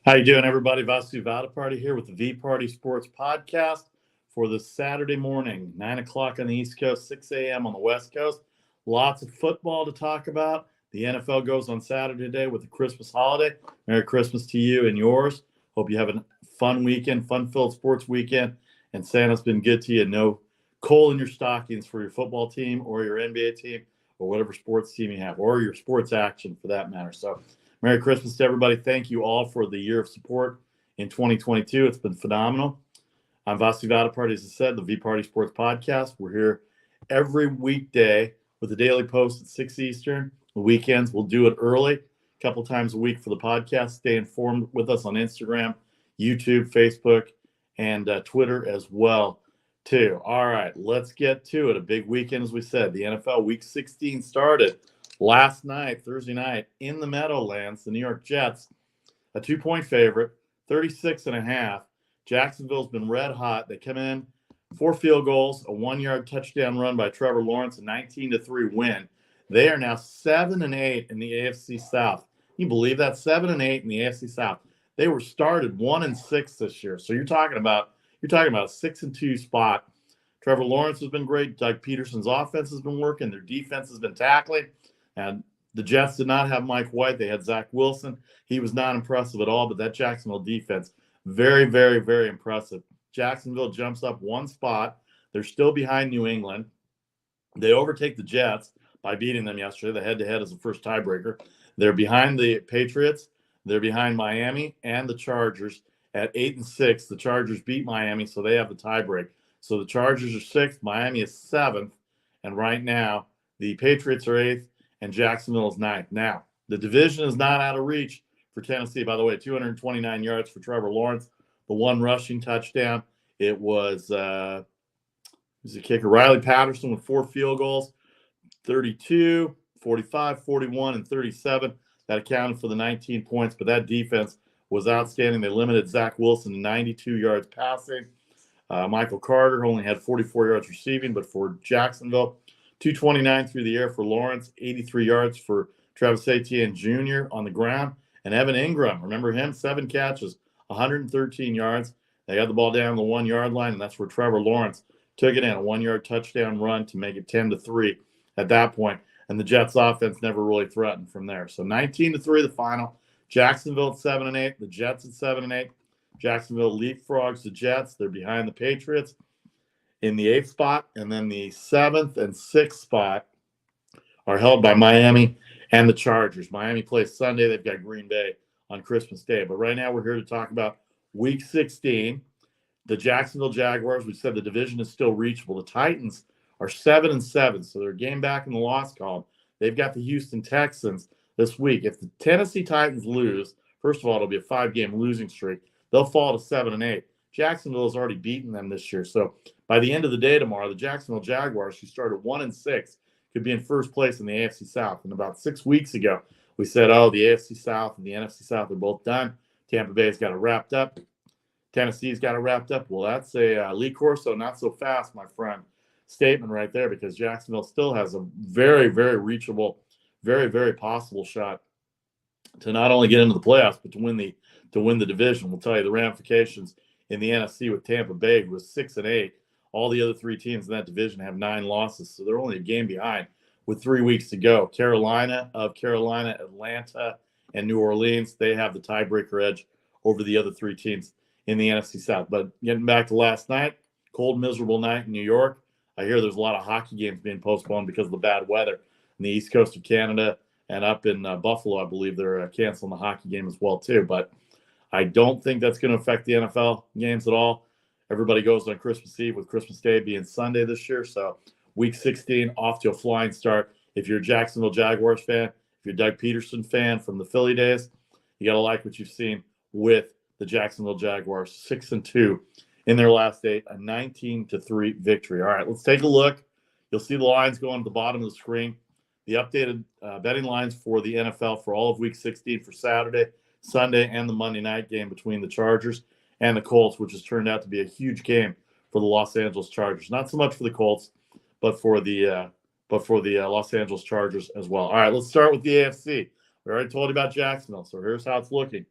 How you doing, everybody? Vasu Vaddiparty here with the VPartySports Podcast for this Saturday morning, 9 o'clock on the East Coast, 6 a.m. on the West Coast. Lots of football to talk about. The NFL goes on Saturday today with the Christmas holiday. Merry Christmas to you and yours. Hope you have a fun weekend, fun-filled sports weekend, and Santa's been good to you. No coal in your stockings for your football team or your NBA team or whatever sports team you have, or your sports action for that matter. So Merry Christmas to everybody. Thank you all for the year of support in 2022. It's been phenomenal. I'm Vasu Vaddiparty, as I said, the VPartySports Podcast. We're here every weekday with a daily post at 6 Eastern. The weekends, we'll do it early, a couple times a week for the podcast. Stay informed with us on Instagram, YouTube, Facebook, and Twitter as well, too. All right, let's get to it. A big weekend, as we said. The NFL Week 16 started last night, Thursday night, in the Meadowlands. The New York Jets, a 2-point favorite, 36.5. Jacksonville's been red hot. They come in, 4 field goals, a 1-yard touchdown run by Trevor Lawrence, a 19-3 win. They are now 7-8 in the AFC South. Can you believe that? 7-8 in the AFC South. They were started 1-6 this year. So you're talking about a 6-2 spot. Trevor Lawrence has been great. Doug Peterson's offense has been working. Their defense has been tackling. And the Jets did not have Mike White. They had Zach Wilson. He was not impressive at all, but that Jacksonville defense, very, very, very impressive. Jacksonville jumps up 1 spot. They're still behind New England. They overtake the Jets by beating them yesterday. The head-to-head is the first tiebreaker. They're behind the Patriots. They're behind Miami and the Chargers at 8-6. The Chargers beat Miami, so they have the tiebreak. So the Chargers are 6th. Miami is 7th. And right now, the Patriots are 8th. And Jacksonville is 9th. Now, the division is not out of reach for Tennessee. By the way, 229 yards for Trevor Lawrence, the 1 rushing touchdown. It was the kicker, Riley Patterson, with 4 field goals, 32, 45, 41, and 37. That accounted for the 19 points, but that defense was outstanding. They limited Zach Wilson to 92 yards passing. Michael Carter only had 44 yards receiving, but for Jacksonville, 229 through the air for Lawrence, 83 yards for Travis Etienne Jr. on the ground. And Evan Ingram, remember him? 7 catches, 113 yards. They got the ball down the 1-yard line, and that's where Trevor Lawrence took it in, a 1-yard touchdown run to make it 10-3 at that point. And the Jets' offense never really threatened from there. So 19-3 the final. Jacksonville at 7-8. The Jets at 7-8. Jacksonville leapfrogs the Jets. They're behind the Patriots in the 8th spot, and then the 7th and 6th spot are held by Miami and the Chargers. Miami plays Sunday. They've got Green Bay on Christmas Day. But right now we're here to talk about Week 16. The Jacksonville Jaguars, we said the division is still reachable. The Titans are 7-7, so they're a game back in the loss column. They've got the Houston Texans this week. If the Tennessee Titans lose, first of all, it'll be a 5-game losing streak. They'll fall to 7-8. Jacksonville has already beaten them this year. So by the end of the day tomorrow, the Jacksonville Jaguars, who started 1-6, could be in first place in the AFC South. And about 6 weeks ago, we said, the AFC South and the NFC South are both done. Tampa Bay's got it wrapped up. Tennessee's got it wrapped up. Well, that's a Lee Corso, not so fast, my friend, statement right there, because Jacksonville still has a very, very reachable, very, very possible shot to not only get into the playoffs, but to win the division. We'll tell you the ramifications in the NFC with Tampa Bay, who was 6-8. All the other 3 teams in that division have 9 losses, so they're only a game behind with 3 weeks to go. Carolina, Atlanta, and New Orleans, they have the tiebreaker edge over the other 3 teams in the NFC South. But getting back to last night, cold, miserable night in New York. I hear there's a lot of hockey games being postponed because of the bad weather in the east coast of Canada, and up in Buffalo, I believe they're canceling the hockey game as well, too. But I don't think that's going to affect the NFL games at all. Everybody goes on Christmas Eve, with Christmas Day being Sunday this year. So Week 16 off to a flying start. If you're a Jacksonville Jaguars fan, if you're a Doug Peterson fan from the Philly days, you got to like what you've seen with the Jacksonville Jaguars, 6-2 in their last 8, a 19-3 victory. All right, let's take a look. You'll see the lines going at the bottom of the screen. The updated betting lines for the NFL for all of Week 16 for Saturday, Sunday, and the Monday night game between the Chargers and the Colts, which has turned out to be a huge game for the Los Angeles Chargers. Not so much for the Colts, but for the Los Angeles Chargers as well. All right, let's start with the AFC. We already told you about Jacksonville, so here's how it's looking.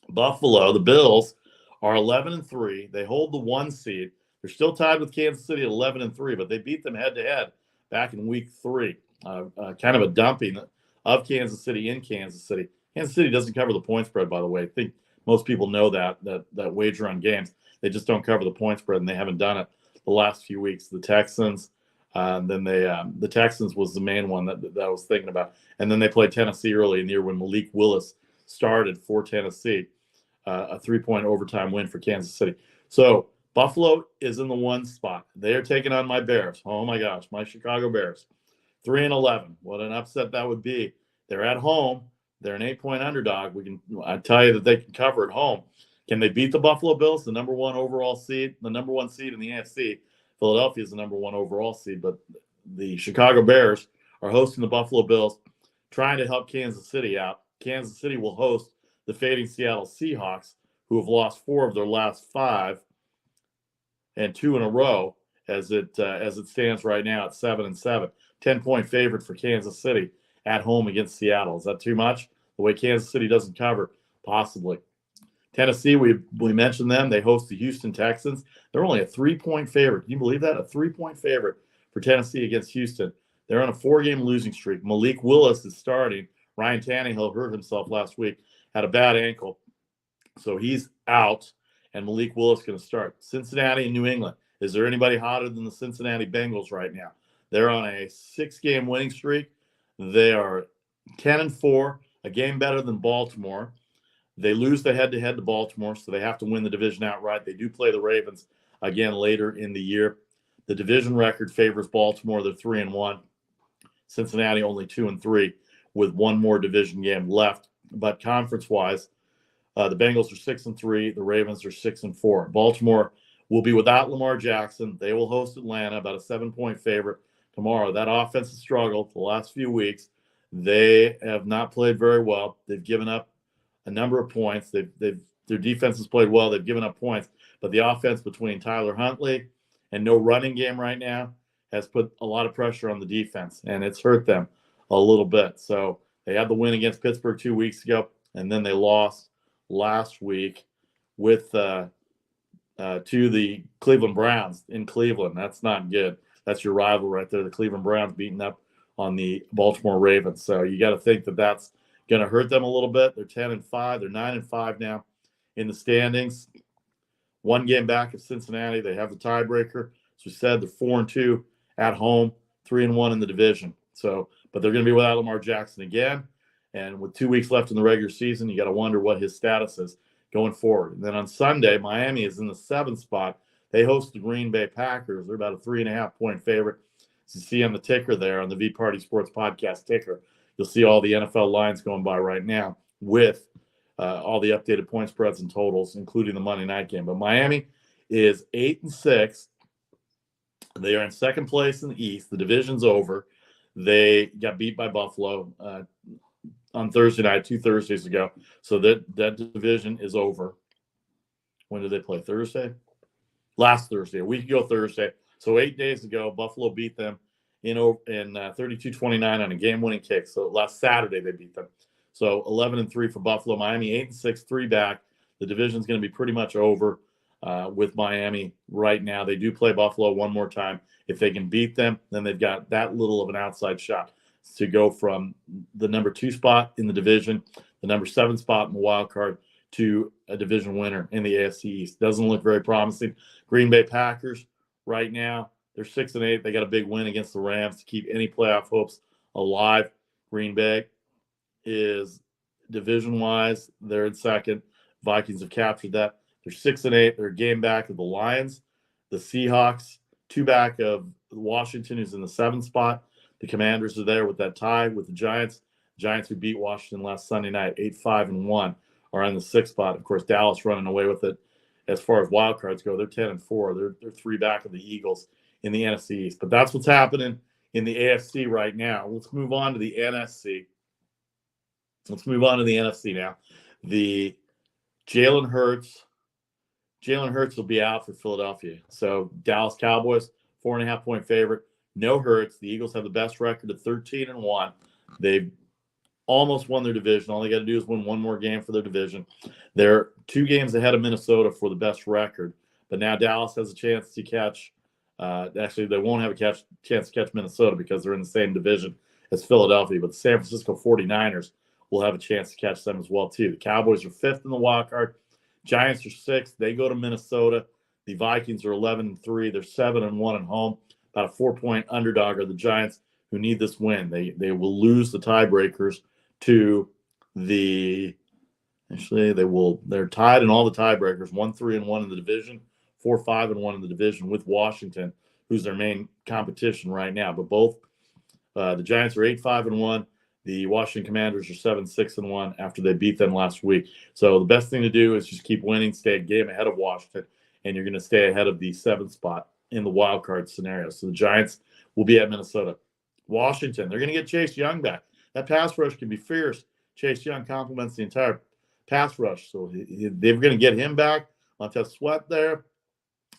Buffalo, the Bills, are 11-3. They hold the 1 seed. They're still tied with Kansas City at 11-3, but they beat them head-to-head back in Week 3. Kind of a dumping of Kansas City in Kansas City. Kansas City doesn't cover the point spread, by the way. I think most people know that wager on games. They just don't cover the point spread, and they haven't done it the last few weeks. The Texans, the Texans was the main one that I was thinking about. And then they played Tennessee early in the year when Malik Willis started for Tennessee. A 3-point overtime win for Kansas City. So Buffalo is in the 1 spot. They are taking on my Bears. Oh my gosh, my Chicago Bears. 3-11. What an upset that would be. They're at home. They're an 8-point underdog. I tell you that they can cover at home. Can they beat the Buffalo Bills, the number 1 overall seed, the number 1 seed in the AFC? Philadelphia is the number 1 overall seed, but the Chicago Bears are hosting the Buffalo Bills, trying to help Kansas City out. Kansas City will host the fading Seattle Seahawks, who have lost 4 of their last 5 and 2 in a row as it stands right now at 7-7. 10-point favorite for Kansas City at home against Seattle. Is that too much? The way Kansas City doesn't cover, possibly. Tennessee, we mentioned them. They host the Houston Texans. They're only a 3-point favorite. Can you believe that? A 3-point favorite for Tennessee against Houston. They're on a 4-game losing streak. Malik Willis is starting. Ryan Tannehill hurt himself last week, had a bad ankle. So he's out, and Malik Willis going to start. Cincinnati and New England. Is there anybody hotter than the Cincinnati Bengals right now? They're on a 6-game winning streak. They are 10-4, a game better than Baltimore. They lose the head-to-head to Baltimore, so they have to win the division outright. They do play the Ravens again later in the year. The division record favors Baltimore. They're 3-1. Cincinnati only 2-3 with 1 more division game left. But conference-wise, the Bengals are 6-3. The Ravens are 6-4. Baltimore will be without Lamar Jackson. They will host Atlanta, about a 7-point favorite tomorrow. That offense has struggled the last few weeks. They have not played very well. They've given up a number of points. Their defense has played well. They've given up points. But the offense between Tyler Huntley and no running game right now has put a lot of pressure on the defense, and it's hurt them a little bit. So they had the win against Pittsburgh 2 weeks ago, and then they lost last week with to the Cleveland Browns in Cleveland. That's not good. That's your rival right there. The Cleveland Browns beating up on the Baltimore Ravens. So you got to think that that's going to hurt them a little bit. They're 10-5. They're 9-5 now in the standings. 1 game back of Cincinnati. They have the tiebreaker. As we said, they're 4-2 at home, 3-1 in the division. So, but they're going to be without Lamar Jackson again. And with 2 weeks left in the regular season, you got to wonder what his status is going forward. And then on Sunday, Miami is in the 7th spot. They host the Green Bay Packers. They're about a 3.5-point favorite. As you see on the ticker there, on the VPartySports Podcast ticker, you'll see all the NFL lines going by right now with all the updated point spreads and totals, including the Monday night game. But Miami is 8-6. They are in 2nd place in the East. The division's over. They got beat by Buffalo on Thursday night, 2 Thursdays ago. So that division is over. When did they play? Thursday? Last Thursday, a week ago Thursday. So 8 days ago, Buffalo beat them in 32-29 on a game-winning kick. So last Saturday they beat them. So 11-3 for Buffalo. Miami 8-6, 3 back. The division's going to be pretty much over with Miami right now. They do play Buffalo one more time. If they can beat them, then they've got that little of an outside shot to go from the number 2 spot in the division, the number 7 spot in the wild card, to a division winner in the AFC East. Doesn't look very promising. Green Bay Packers right now, they're 6-8. They got a big win against the Rams to keep any playoff hopes alive. Green Bay is division-wise, they're in 2nd. Vikings have captured that. They're 6-8. They're a game back of the Lions. The Seahawks, 2 back of Washington, who's in the 7th spot. The Commanders are there with that tie with the Giants. Giants, who beat Washington last Sunday night, 8-5-1, are in the 6th spot. Of course, Dallas running away with it. As far as wild cards go, they're 10-4. They're 3 back of the Eagles in the NFC East. But that's what's happening in the AFC right now. Let's move on to the NFC. Let's move on to the NFC now. The Jalen Hurts will be out for Philadelphia. So Dallas Cowboys, 4.5-point favorite. No Hurts. The Eagles have the best record of 13-1. They've almost won their division. All they got to do is win one more game for their division. They're 2 games ahead of Minnesota for the best record. But now Dallas has a chance to catch. Actually, they won't have a chance to catch Minnesota because they're in the same division as Philadelphia. But the San Francisco 49ers will have a chance to catch them as well, too. The Cowboys are 5th in the wild card. Giants are 6th. They go to Minnesota. The Vikings are 11-3. They're 7-1 at home. About a 4-point underdog are the Giants, who need this win. They will lose the tiebreakers to the – actually, they're tied in all the tiebreakers, 1-3-1 in the division, 4-5-1 in the division with Washington, who's their main competition right now. But both the Giants are 8-5-1. The Washington Commanders are 7-6-1 after they beat them last week. So the best thing to do is just keep winning, stay a game ahead of Washington, and you're going to stay ahead of the 7th spot in the wild card scenario. So the Giants will be at Minnesota. Washington, they're going to get Chase Young back. That pass rush can be fierce. Chase Young complements the entire pass rush. So they're going to get him back. Montez Sweat there.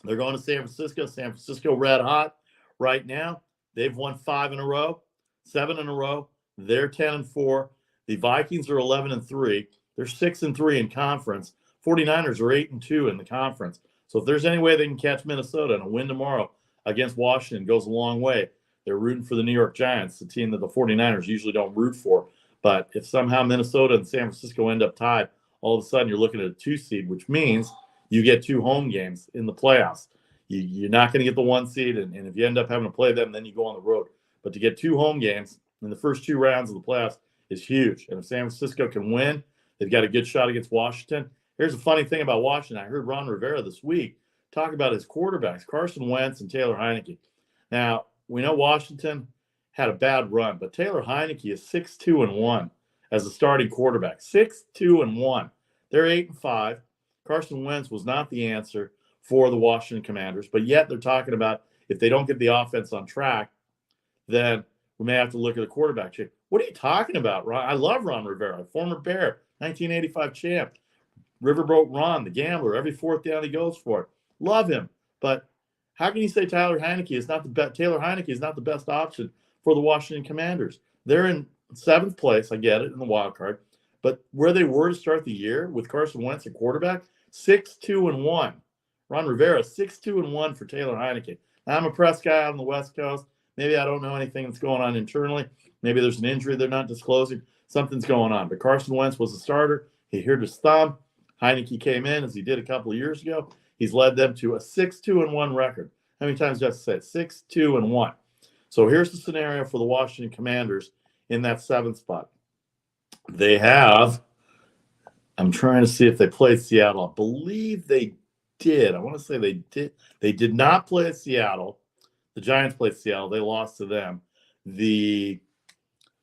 They're going to San Francisco. San Francisco red hot right now. They've won 5 in a row, 7 in a row. They're 10-4. The Vikings are 11-3. They're 6-3 in conference. 49ers are 8-2 in the conference. So if there's any way they can catch Minnesota and a win tomorrow against Washington goes a long way. They're rooting for the New York Giants, the team that the 49ers usually don't root for. But if somehow Minnesota and San Francisco end up tied, all of a sudden you're looking at a 2 seed, which means you get 2 home games in the playoffs. You're not going to get the 1 seed, and if you end up having to play them, then you go on the road. But to get 2 home games in the first 2 rounds of the playoffs is huge. And if San Francisco can win, they've got a good shot against Washington. Here's a funny thing about Washington. I heard Ron Rivera this week talk about his quarterbacks, Carson Wentz and Taylor Heineke. Now, we know Washington had a bad run, but Taylor Heineke is 6-2-1 as a starting quarterback. 6-2-1. They're 8-5. Carson Wentz was not the answer for the Washington Commanders, but yet they're talking about if they don't get the offense on track, then we may have to look at a quarterback change. What are you talking about, Ron? I love Ron Rivera, former Bear, 1985 champ. Riverboat Ron, the gambler, every 4th down he goes for it. Love him. But how can you say Taylor Heineke is not the best option for the Washington Commanders? They're in 7th place, I get it, in the wild card. But where they were to start the year with Carson Wentz at quarterback, 6-2-1. Ron Rivera, 6-2-1 for Taylor Heineke. Now, I'm a press guy out on the West Coast. Maybe I don't know anything that's going on internally. Maybe there's an injury they're not disclosing. Something's going on. But Carson Wentz was the starter. He hurt his thumb. Heineke came in, as he did a couple of years ago. He's led them to a 6-2-1 record. How many times do I have to say it? 6-2-1. So here's the scenario for the Washington Commanders in that 7th spot. They have, I'm trying to see if they played Seattle. I believe they did. I want to say they did. They did not play at Seattle. The Giants played Seattle. They lost to them. The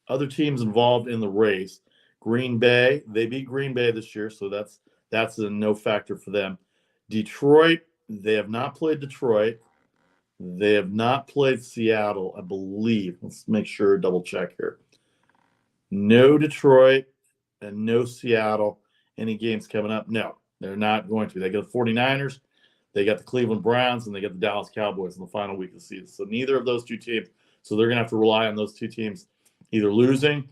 other teams involved in the race, Green Bay, they beat Green Bay this year, so that's a no factor for them. Detroit, they have not played Detroit. They have not played Seattle, I believe. Let's make sure, double check here. No Detroit and no Seattle. Any games coming up? No, they're not going to. They got the 49ers, they got the Cleveland Browns, and they got the Dallas Cowboys in the final week of the season. So neither of those 2 teams. So they're going to have to rely on those 2 teams either losing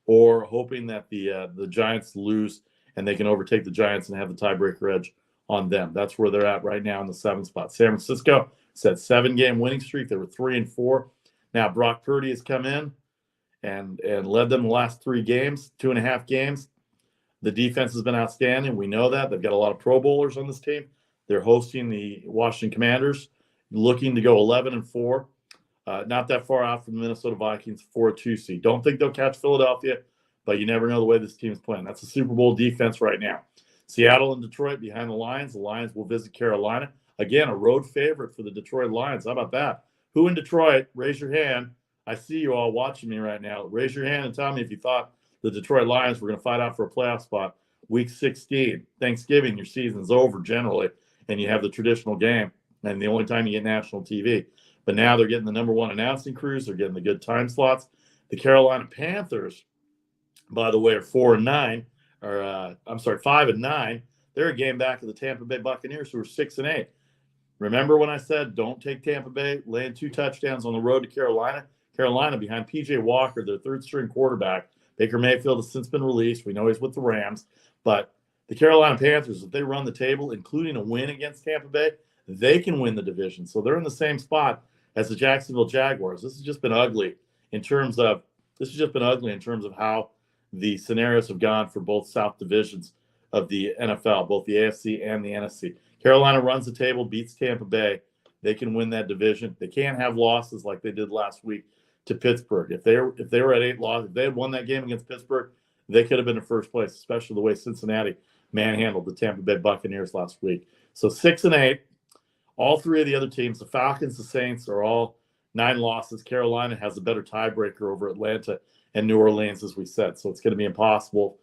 or hoping that the Giants lose and they can overtake the Giants and have the tiebreaker edge on them. That's where they're at right now in the 7th spot. San Francisco set 7-game winning streak. They were 3-4. Now Brock Purdy has come in and led them the last 3 games, 2.5 games. The defense has been outstanding. We know that. They've got a lot of Pro Bowlers on this team. They're hosting the Washington Commanders, looking to go 11-4. Not that far out from the Minnesota Vikings for a 2 seed. Don't think they'll catch Philadelphia, but you never know the way this team's playing. That's a Super Bowl defense right now. Seattle and Detroit behind the Lions. The Lions will visit Carolina. Again, a road favorite for the Detroit Lions. How about that? Who in Detroit? Raise your hand. I see you all watching me right now. Raise your hand and tell me if you thought the Detroit Lions were going to fight out for a playoff spot. Week 16, Thanksgiving, your season's over generally, and you have the traditional game, and the only time you get national TV. But now they're getting the number 1 announcing crews. They're getting the good time slots. The Carolina Panthers, by the way, are 4-9. Or 5-9. They're a game back of the Tampa Bay Buccaneers, who are 6-8. Remember when I said don't take Tampa Bay, laying 2 touchdowns on the road to Carolina? Carolina behind P.J. Walker, their 3rd-string quarterback, Baker Mayfield has since been released. We know he's with the Rams. But the Carolina Panthers, if they run the table, including a win against Tampa Bay, they can win the division. So they're in the same spot as the Jacksonville Jaguars. This has just been ugly in terms of how the scenarios have gone for both South divisions of the NFL, both the AFC and the NFC. Carolina runs the table, beats Tampa Bay. They can win that division. They can't have losses like they did last week to Pittsburgh. If they were at 8 losses, if they had won that game against Pittsburgh, they could have been in first place, especially the way Cincinnati manhandled the Tampa Bay Buccaneers last week. So 6-8. All three of the other teams, the Falcons, the Saints, are all 9 losses. Carolina has a better tiebreaker over Atlanta and New Orleans, as we said. So it's going to be impossible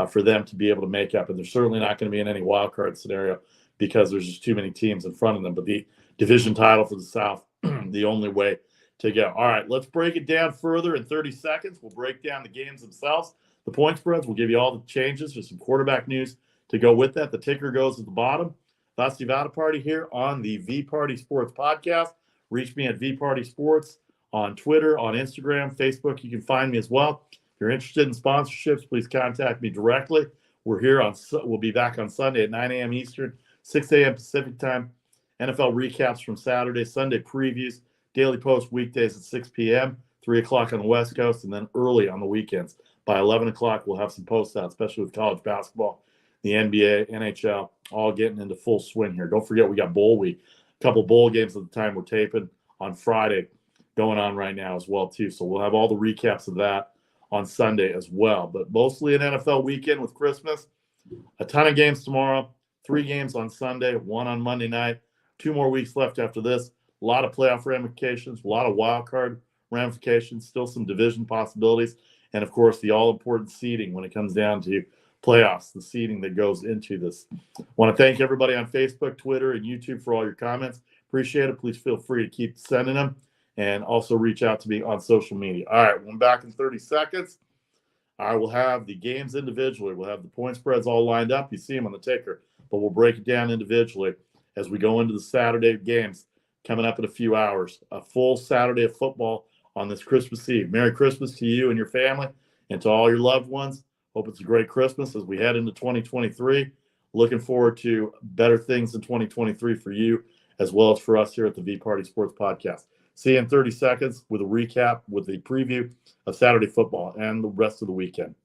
for them to be able to make up. And they're certainly not going to be in any wild card scenario because there's just too many teams in front of them. But the division title for the South, the only way to go. All right, let's break it down further in 30 seconds. We'll break down the games themselves, the point spreads. We'll give you all the changes. There's some quarterback news to go with that. The ticker goes at the bottom. Vasu Vaddiparty here on the VPartySports Podcast. Reach me at VPartySports on Twitter, on Instagram, Facebook. You can find me as well. If you're interested in sponsorships, please contact me directly. We'll be back on Sunday at 9 a.m. Eastern, 6 a.m. Pacific time. NFL recaps from Saturday, Sunday previews, daily post weekdays at 6 p.m., 3 o'clock on the West Coast, and then early on the weekends. By 11 o'clock, we'll have some posts out, especially with college basketball, the NBA, NHL, all getting into full swing here. Don't forget, we got bowl week. A couple bowl games at the time we're taping on Friday going on right now as well, too. So we'll have all the recaps of that on Sunday as well. But mostly an NFL weekend with Christmas. A ton of games tomorrow, 3 games on Sunday, 1 on Monday night. 2 more weeks left after this. A lot of playoff ramifications, a lot of wild card ramifications, still some division possibilities, and, of course, the all-important seeding when it comes down to playoffs, the seeding that goes into this. I want to thank everybody on Facebook, Twitter, and YouTube for all your comments. Appreciate it. Please feel free to keep sending them, and also reach out to me on social media. All right, we're back in 30 seconds. I will have the games individually. We'll have the point spreads all lined up. You see them on the ticker, but we'll break it down individually as we go into the Saturday games coming up in a few hours. A full Saturday of football on this Christmas Eve. Merry Christmas to you and your family and to all your loved ones. Hope it's a great Christmas as we head into 2023. Looking forward to better things in 2023 for you as well as for us here at the VPartySports Podcast. See you in 30 seconds with a recap, with a preview of Saturday football and the rest of the weekend.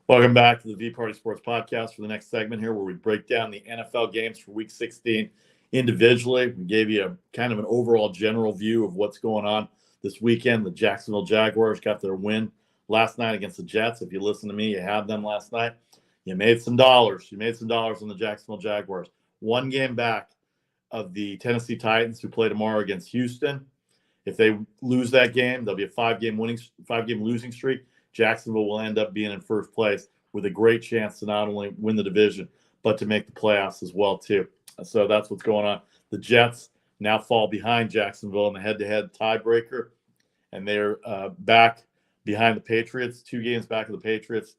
Welcome back to the VPartySports Podcast for the next segment here where we break down the NFL games for Week 16 individually. We gave you a kind of an overall general view of what's going on this weekend. The Jacksonville Jaguars got their win last night against the Jets. If you listen to me, you had them last night. You made some dollars. You made some dollars on the Jacksonville Jaguars. 1 game back of the Tennessee Titans, who play tomorrow against Houston. If they lose that game, there'll be a 5-game losing streak. Jacksonville will end up being in first place with a great chance to not only win the division, but to make the playoffs as well, too. So that's what's going on. The Jets now fall behind Jacksonville in the head-to-head tiebreaker, and they're back behind the Patriots, 2 games back of the Patriots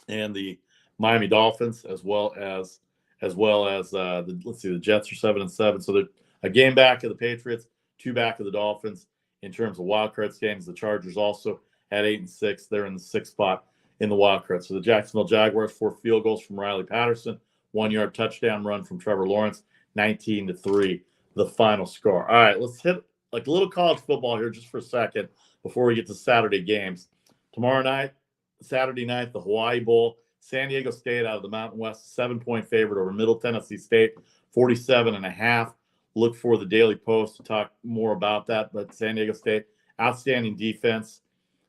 and the Miami Dolphins, as well as the Jets are 7-7. So they're a game back of the Patriots, 2 back of the Dolphins in terms of wild card standings. The Chargers also at 8-6. They're in the 6th spot in the wild card. So the Jacksonville Jaguars, 4 field goals from Riley Patterson, 1-yard touchdown run from Trevor Lawrence, 19-3, the final score. All right, let's hit like a little college football here just for a second before we get to Saturday games. Tomorrow night, Saturday night, the Hawaii Bowl. San Diego State out of the Mountain West, 7-point favorite over Middle Tennessee State, 47.5. Look for the Daily Post to talk more about that. But San Diego State, outstanding defense,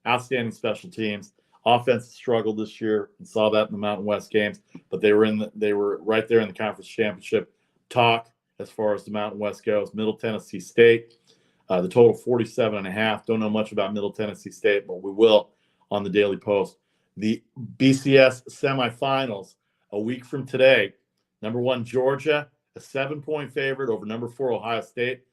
outstanding special teams. Offense struggled this year. We saw that in the Mountain West games, but they were right there in the conference championship talk as far as the Mountain West goes. Middle Tennessee State, the total 47.5. Don't know much about Middle Tennessee State, but we will on the Daily Post. the BCS semifinals a week from today. Number 1, Georgia, a 7-point favorite over number 4, Ohio State.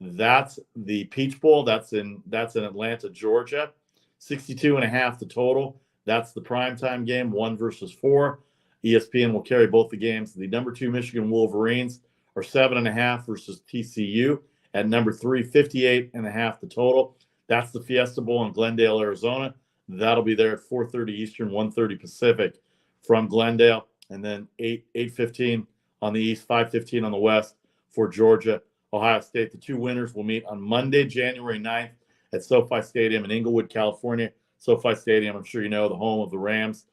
That's the Peach Bowl. That's in Atlanta, Georgia. 62.5 the total. That's the primetime game, 1 versus 4. ESPN will carry both the games. The number 2 Michigan Wolverines are 7.5 versus TCU. At number 3, 58.5 the total. That's the Fiesta Bowl in Glendale, Arizona. That'll be there at 4:30 Eastern, 1:30 Pacific from Glendale. And then 8:15 on the East, 5:15 on the West for Georgia, Ohio State. The 2 winners will meet on Monday, January 9th at SoFi Stadium in Inglewood, California. SoFi Stadium, I'm sure you know, the home of the Rams,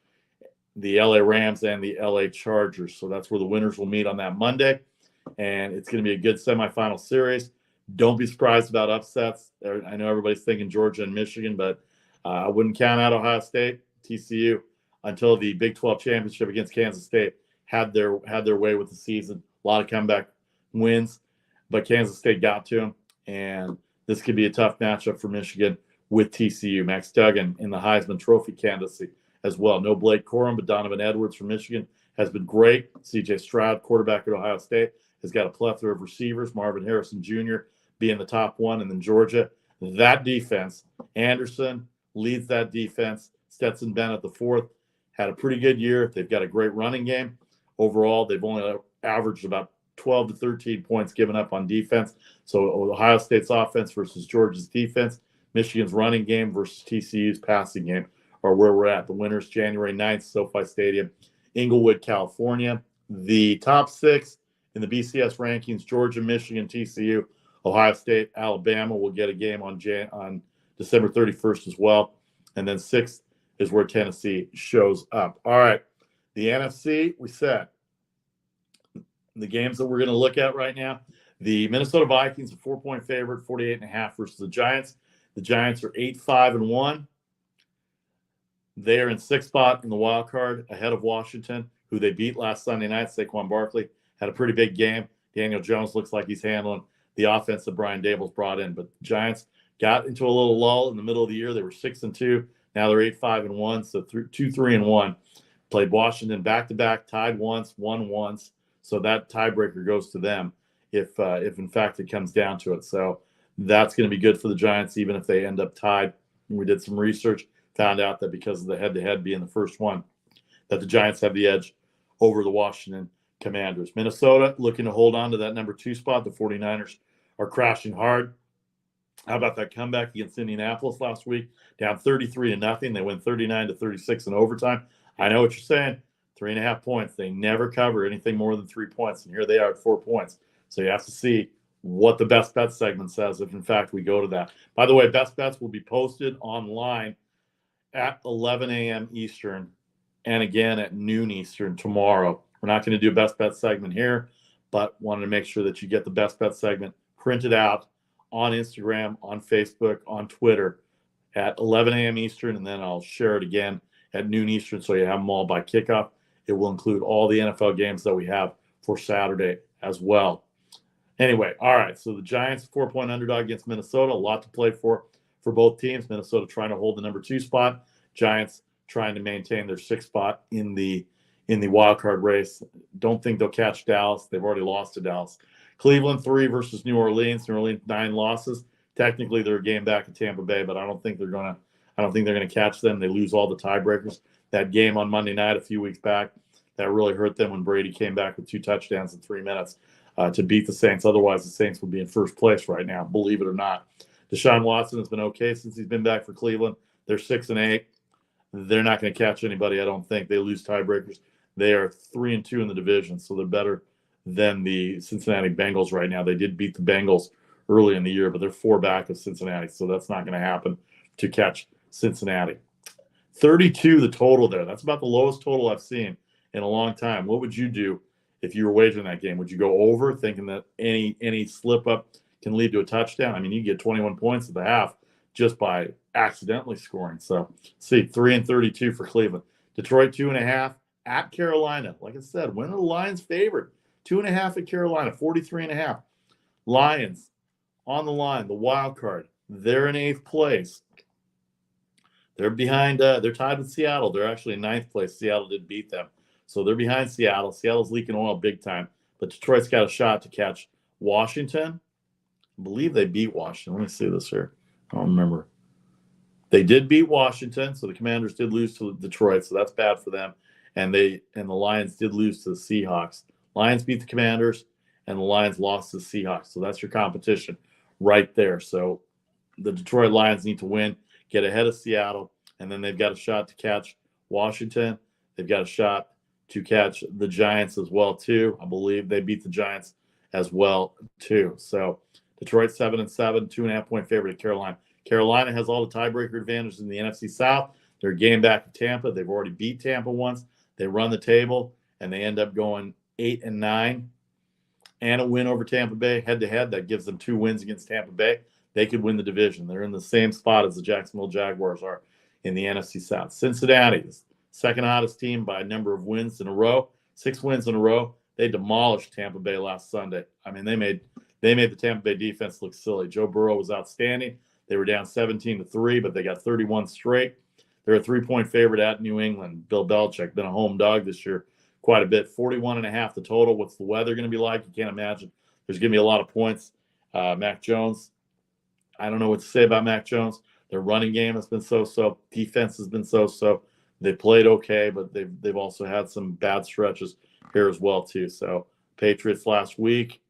the LA Rams, and the LA Chargers. So that's where the winners will meet on that Monday. And it's going to be a good semifinal series. Don't be surprised about upsets. I know everybody's thinking Georgia and Michigan, but I wouldn't count out Ohio State, TCU, until the Big 12 championship against Kansas State had their way with the season. A lot of comeback wins, but Kansas State got to them, and this could be a tough matchup for Michigan with TCU. Max Duggan in the Heisman Trophy candidacy as well. No Blake Corum, but Donovan Edwards from Michigan has been great. C.J. Stroud, quarterback at Ohio State, has got a plethora of receivers. Marvin Harrison Jr. being the top one, and then Georgia. That defense, Anderson leads that defense. Stetson Bennett, the 4th, had a pretty good year. They've got a great running game. Overall, they've only averaged about 12 to 13 points given up on defense. So Ohio State's offense versus Georgia's defense, Michigan's running game versus TCU's passing game are where we're at. The winners, January 9th, SoFi Stadium, Inglewood, California. The top 6 in the BCS rankings, Georgia, Michigan, TCU, Ohio State, Alabama will get a game on December 31st as well. And then 6th is where Tennessee shows up. All right. The NFC, we said. The games that we're going to look at right now, the Minnesota Vikings, a 4-point favorite, 48.5 versus the Giants. The Giants are 8-5-1. They are in 6th spot in the wild card ahead of Washington, who they beat last Sunday night. Saquon Barkley had a pretty big game. Daniel Jones looks like he's handling the offense that Brian Daboll's brought in. But the Giants got into a little lull in the middle of the year. They were 6-2. Now they're 8-5-1, so 2-3-1. Played Washington back-to-back, tied once, won once. So that tiebreaker goes to them if in fact it comes down to it. So that's going to be good for the Giants, even if they end up tied. And we did some research, found out that because of the head-to-head being the first one, that the Giants have the edge over the Washington Commanders. Minnesota looking to hold on to that number 2 spot. The 49ers are crashing hard. How about that comeback against Indianapolis last week? Down 33-0. They win 39-36 in overtime. I know what you're saying. 3.5 points. They never cover anything more than 3 points. And here they are at 4 points. So you have to see what the best bet segment says if, in fact, we go to that. By the way, best bets will be posted online at 11 a.m. Eastern and again at noon Eastern tomorrow. We're not going to do a best bet segment here, but wanted to make sure that you get the best bet segment printed out on Instagram, on Facebook, on Twitter at 11 a.m. Eastern, and then I'll share it again at noon Eastern so you have them all by kickoff. It will include all the NFL games that we have for Saturday as well. Anyway, all right, so the Giants, 4-point underdog against Minnesota, a lot to play for both teams. Minnesota trying to hold the number 2 spot. Giants trying to maintain their 6th spot in the wild card race. Don't think they'll catch Dallas. They've already lost to Dallas. Cleveland 3 versus New Orleans. New Orleans 9 losses. Technically, they're a game back in Tampa Bay, but I don't think they're gonna catch them. They lose all the tiebreakers. That game on Monday night a few weeks back, that really hurt them when Brady came back with 2 touchdowns in 3 minutes to beat the Saints. Otherwise, the Saints would be in first place right now, believe it or not. Deshaun Watson has been okay since he's been back for Cleveland. They're 6-8. They're not going to catch anybody, I don't think. They lose tiebreakers. They are 3-2 in the division, so they're better than the Cincinnati Bengals right now. They did beat the Bengals early in the year, but they're 4 back of Cincinnati, so that's not going to happen to catch Cincinnati. 32 the total there. That's about the lowest total I've seen in a long time. What would you do if you were wagering that game? Would you go over, thinking that any slip up can lead to a touchdown? I mean, you get 21 points at the half just by accidentally scoring. So, see, 3-32 for Cleveland. Detroit 2.5 at Carolina. Like I said, when are the Lions favored? 2.5 at Carolina, 43.5. Lions on the line, the wild card. They're in 8th place. They're behind. They're tied with Seattle. They're actually in ninth place. Seattle did beat them. So they're behind Seattle. Seattle's leaking oil big time. But Detroit's got a shot to catch Washington. I believe they beat Washington. Let me see this here. I don't remember. They did beat Washington, so the Commanders did lose to Detroit, so that's bad for them. And the Lions did lose to the Seahawks. Lions beat the Commanders, and the Lions lost to the Seahawks. So that's your competition right there. So the Detroit Lions need to win, get ahead of Seattle, and then they've got a shot to catch Washington. They've got a shot to catch the Giants as well, too. I believe they beat the Giants as well, too. So Detroit 7-7, 2.5-point favorite at Carolina. Carolina has all the tiebreaker advantages in the NFC South. They're a game back to Tampa. They've already beat Tampa once. They run the table, and they end up going 8-9 and a win over Tampa Bay head-to-head. That gives them 2 wins against Tampa Bay. They could win the division. They're in the same spot as the Jacksonville Jaguars are in the NFC South. Cincinnati is second hottest team by a number of wins in a row, 6 wins in a row. They demolished Tampa Bay last Sunday. I mean, they made the Tampa Bay defense look silly. Joe Burrow was outstanding. They were down 17-3, but they got 31 straight. They're a 3-point favorite at New England. Bill Belichick been a home dog this year quite a bit. 41.5 the total. What's the weather going to be like? You can't imagine. There's going to be a lot of points. Mac Jones, I don't know what to say about Mac Jones. Their running game has been so-so. Defense has been so-so. They played okay, but they've also had some bad stretches here as well, too. So Patriots last week,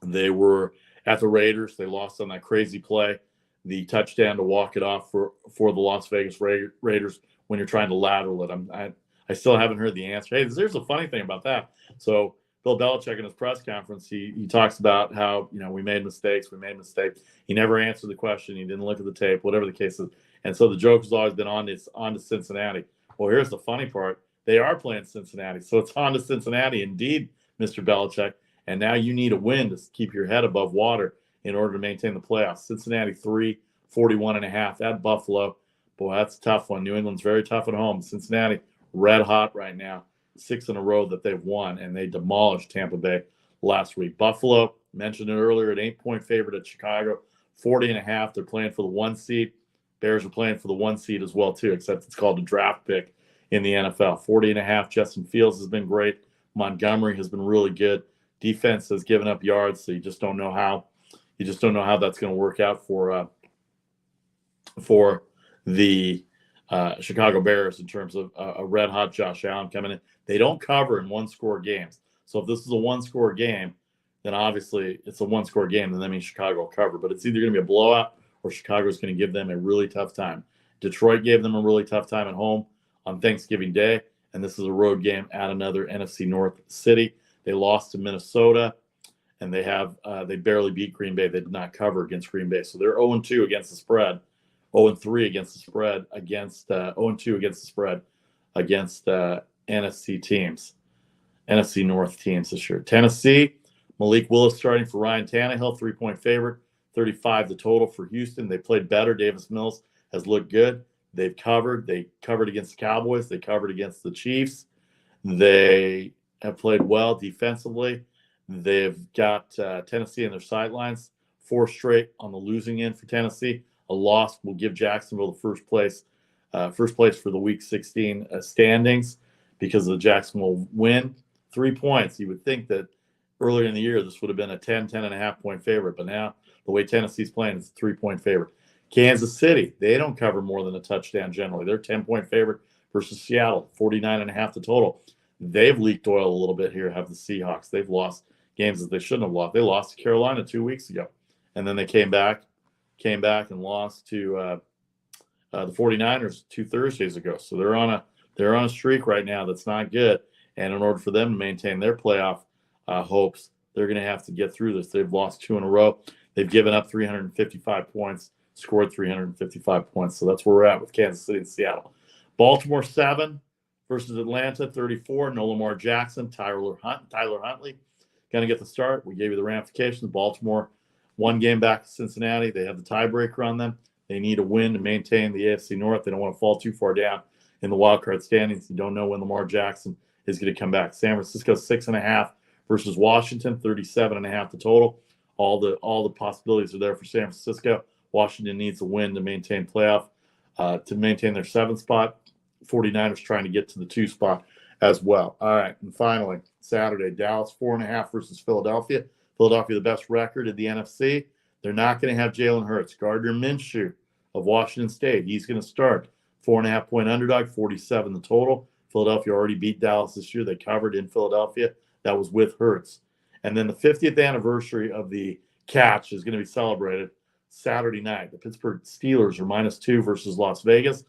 they were at the Raiders. They lost on that crazy play, the touchdown to walk it off for the Las Vegas Raiders when you're trying to lateral it. I still haven't heard the answer. Hey, there's a funny thing about that. So Bill Belichick in his press conference, he talks about how, we made mistakes. He never answered the question. He didn't look at the tape, whatever the case is. And so the joke has always been on to Cincinnati. Well, here's the funny part. They are playing Cincinnati. So it's on to Cincinnati indeed, Mr. Belichick. And now you need a win to keep your head above water in order to maintain the playoffs. Cincinnati 3, 41.5 at Buffalo. Boy, that's a tough one. New England's very tough at home. Cincinnati red hot right now. 6 in a row that they've won, and they demolished Tampa Bay last week. Buffalo, mentioned it earlier, an 8-point favorite at Chicago, 40.5. They're playing for the 1 seed. Bears are playing for the 1 seed as well, too, except it's called a draft pick in the NFL. 40.5. Justin Fields has been great. Montgomery has been really good. Defense has given up yards, so you just don't know how. That's going to work out for the Chicago Bears in terms of a red-hot Josh Allen coming in. They don't cover in one-score games. So if this is a one-score game, then obviously it's a one-score game, and that means Chicago will cover. But it's either going to be a blowout or Chicago's going to give them a really tough time. Detroit gave them a really tough time at home on Thanksgiving Day, and this is a road game at another NFC North city. They lost to Minnesota, and they barely beat Green Bay. They did not cover against Green Bay. So they're 0-2 against the spread. 0-3 against the spread against 0-2 against the spread against NFC teams, NFC North teams this year. Tennessee, Malik Willis starting for Ryan Tannehill, 3-point favorite, 35 the total for Houston. They played better. Davis Mills has looked good. They've covered. They covered against the Cowboys. They covered against the Chiefs. They have played well defensively. They've got Tennessee in their sidelines, 4 straight on the losing end for Tennessee. A loss will give Jacksonville the first place for the Week 16 standings because of the Jacksonville win. 3 points. You would think that earlier in the year this would have been a 10.5 point favorite, but now the way Tennessee's playing, it's a 3-point favorite. Kansas City, they don't cover more than a touchdown generally. They're 10-point favorite versus Seattle, 49.5 the total. They've leaked oil a little bit here, have the Seahawks. They've lost games that they shouldn't have lost. They lost to Carolina 2 weeks ago, and then they came back and lost to the 49ers 2 Thursdays ago. So they're on a streak right now that's not good. And in order for them to maintain their playoff hopes, they're going to have to get through this. They've lost 2 in a row. They've given up 355 points, scored 355 points. So that's where we're at with Kansas City and Seattle. Baltimore 7 versus Atlanta 34. No Lamar Jackson, Tyler Huntley going to get the start. We gave you the ramifications. Baltimore 1 game back to Cincinnati. They have the tiebreaker on them. They need a win to maintain the AFC North. They don't want to fall too far down in the wildcard standings. You don't know when Lamar Jackson is going to come back. San Francisco 6.5 versus Washington, 37.5 the total. All the possibilities are there for San Francisco. Washington needs a win to maintain playoff to maintain their 7th spot. 49ers trying to get to the 2 spot as well. All right, and finally, Saturday, Dallas 4.5 versus Philadelphia. Philadelphia, the best record in the NFC. They're not going to have Jalen Hurts. Gardner Minshew of Washington State, he's going to start. 4.5-point underdog, 47 the total. Philadelphia already beat Dallas this year. They covered in Philadelphia. That was with Hurts. And then the 50th anniversary of the catch is going to be celebrated Saturday night. The Pittsburgh Steelers are -2 versus Las Vegas,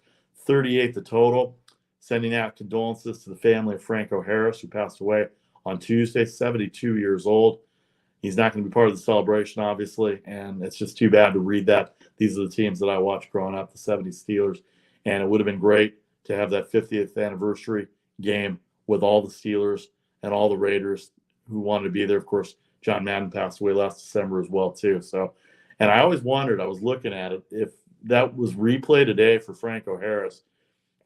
38 the total. Sending out condolences to the family of Franco Harris, who passed away on Tuesday, 72 years old. He's not going to be part of the celebration, obviously, and it's just too bad to read that. These are the teams that I watched growing up, the 70 Steelers, and it would have been great to have that 50th anniversary game with all the Steelers and all the Raiders who wanted to be there. Of course, John Madden passed away last December as well, too. So, and I always wondered, I was looking at it, if that was replayed today for Franco Harris,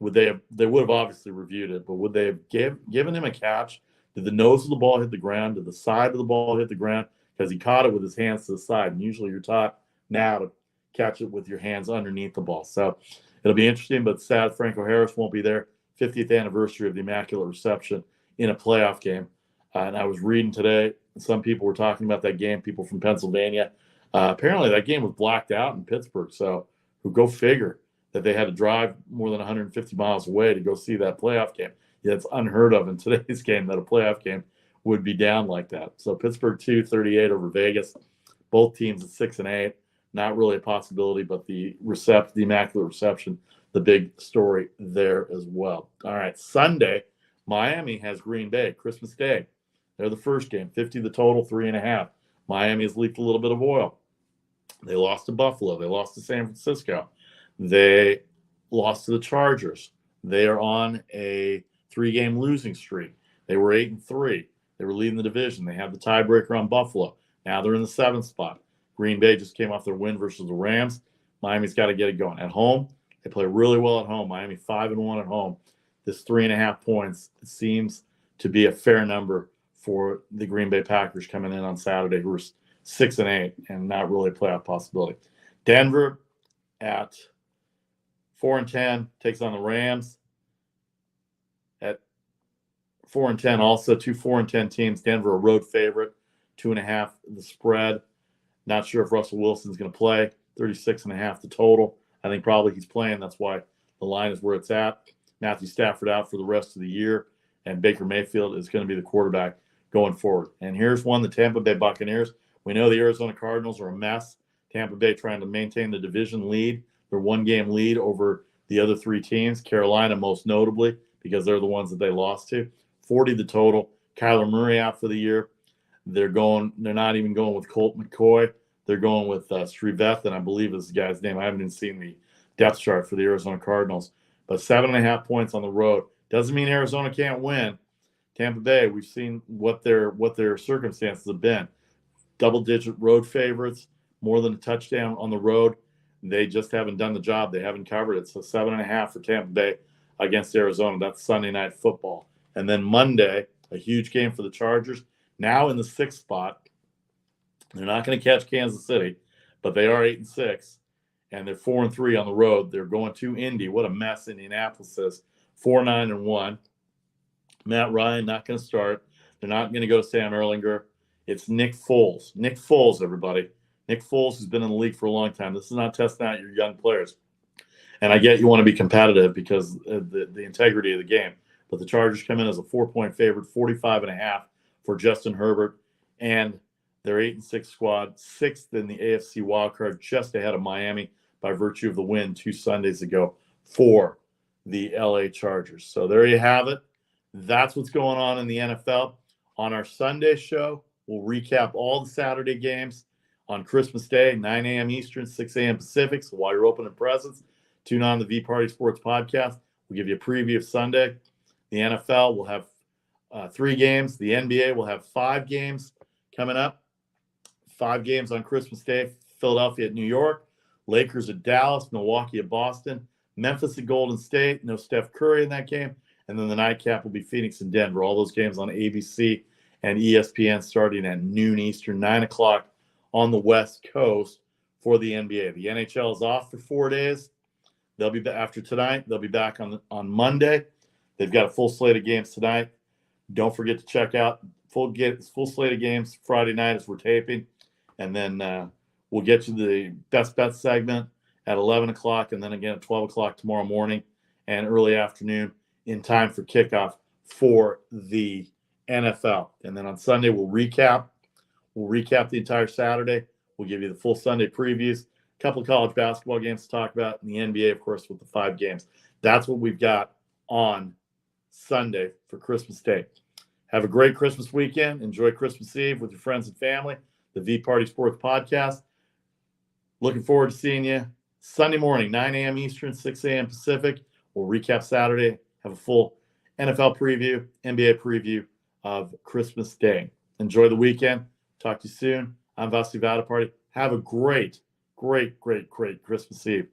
they would have obviously reviewed it, but would they have given him a catch? Did the nose of the ball hit the ground? Did the side of the ball hit the ground? Because he caught it with his hands to the side. And usually you're taught now to catch it with your hands underneath the ball. So it'll be interesting, but sad Franco Harris won't be there. 50th anniversary of the Immaculate Reception in a playoff game. And I was reading today, some people were talking about that game, people from Pennsylvania. Apparently that game was blacked out in Pittsburgh. So go figure that they had to drive more than 150 miles away to go see that playoff game. Yeah, it's unheard of in today's game that a playoff game would be down like that. So Pittsburgh 2-38 over Vegas. Both teams at 6-8. Not really a possibility, but the Immaculate Reception, the big story there as well. All right, Sunday, Miami has Green Bay, Christmas Day. They're the first game, 50 the total, 3.5. Miami has leaked a little bit of oil. They lost to Buffalo. They lost to San Francisco. They lost to the Chargers. They are on a 3-game losing streak. They were 8-3. They were leading the division. They had the tiebreaker on Buffalo. Now they're in the 7th spot. Green Bay just came off their win versus the Rams. Miami's got to get it going. At home, they play really well at home. Miami 5-1 at home. This 3.5 points, it seems to be a fair number for the Green Bay Packers coming in on Saturday, who are 6-8 and not really a playoff possibility. Denver at 4-10 takes on the Rams at 4-10. Also, 2 4-10 teams. Denver a road favorite, 2.5 the spread. Not sure if Russell Wilson's going to play. 36.5 the total. I think probably he's playing. That's why the line is where it's at. Matthew Stafford out for the rest of the year, and Baker Mayfield is going to be the quarterback going forward. And here's one: the Tampa Bay Buccaneers. We know the Arizona Cardinals are a mess. Tampa Bay trying to maintain the division lead. Their 1-game lead over the other 3 teams, Carolina most notably, because they're the ones that they lost to. 40 the total. Kyler Murray out for the year. They're not even going with Colt McCoy. They're going with Shreveth, and I believe is the guy's name. I haven't even seen the depth chart for the Arizona Cardinals. But 7.5 points on the road. Doesn't mean Arizona can't win. Tampa Bay, we've seen what their circumstances have been. Double-digit road favorites, more than a touchdown on the road. They just haven't done the job. They haven't covered it. So 7.5 for Tampa Bay against Arizona. That's Sunday Night Football. And then Monday, a huge game for the Chargers. Now in the 6th spot. They're not going to catch Kansas City, but they are 8-6, and they're 4-3 on the road. They're going to Indy. What a mess Indianapolis is. 4-9-1. Matt Ryan not going to start. They're not going to go to Sam Erlinger. It's Nick Foles. Nick Foles, everybody. Nick Foles has been in the league for a long time. This is not testing out your young players. And I get you want to be competitive because of the integrity of the game. But the Chargers come in as a 4-point favorite, 45.5 for Justin Herbert. And their 8-6 squad, 6th in the AFC wildcard, just ahead of Miami by virtue of the win 2 Sundays ago for the LA Chargers. So there you have it. That's what's going on in the NFL. On our Sunday show, we'll recap all the Saturday games on Christmas Day, 9 a.m. Eastern, 6 a.m. Pacific. So while you're opening presents, tune on the VParty Sports Podcast. We'll give you a preview of Sunday. The NFL will have 3 games. The NBA will have 5 games coming up. 5 games on Christmas Day. Philadelphia at New York. Lakers at Dallas. Milwaukee at Boston. Memphis at Golden State. No Steph Curry in that game. And then the nightcap will be Phoenix and Denver. All those games on ABC and ESPN starting at noon Eastern, 9 o'clock on the West Coast for the NBA. The NHL is off for 4 days. They'll be back after tonight. They'll be back on Monday. They've got a full slate of games tonight. Don't forget to check out full slate of games Friday night as we're taping. And then we'll get you the best bet segment at 11 o'clock and then again at 12 o'clock tomorrow morning and early afternoon in time for kickoff for the NFL. And then on Sunday, we'll recap. We'll recap the entire Saturday. We'll give you the full Sunday previews, a couple of college basketball games to talk about, and the NBA, of course, with the 5 games. That's what we've got on Sunday for Christmas Day. Have a great Christmas weekend. Enjoy Christmas Eve with your friends and family. The VParty Sports Podcast. Looking forward to seeing you Sunday morning, 9 a.m. Eastern, 6 a.m. Pacific. We'll recap Saturday, have a full NFL preview, NBA preview of Christmas Day. Enjoy the weekend. Talk to you soon. I'm Vasu Vaddiparty. Have a great Christmas Eve.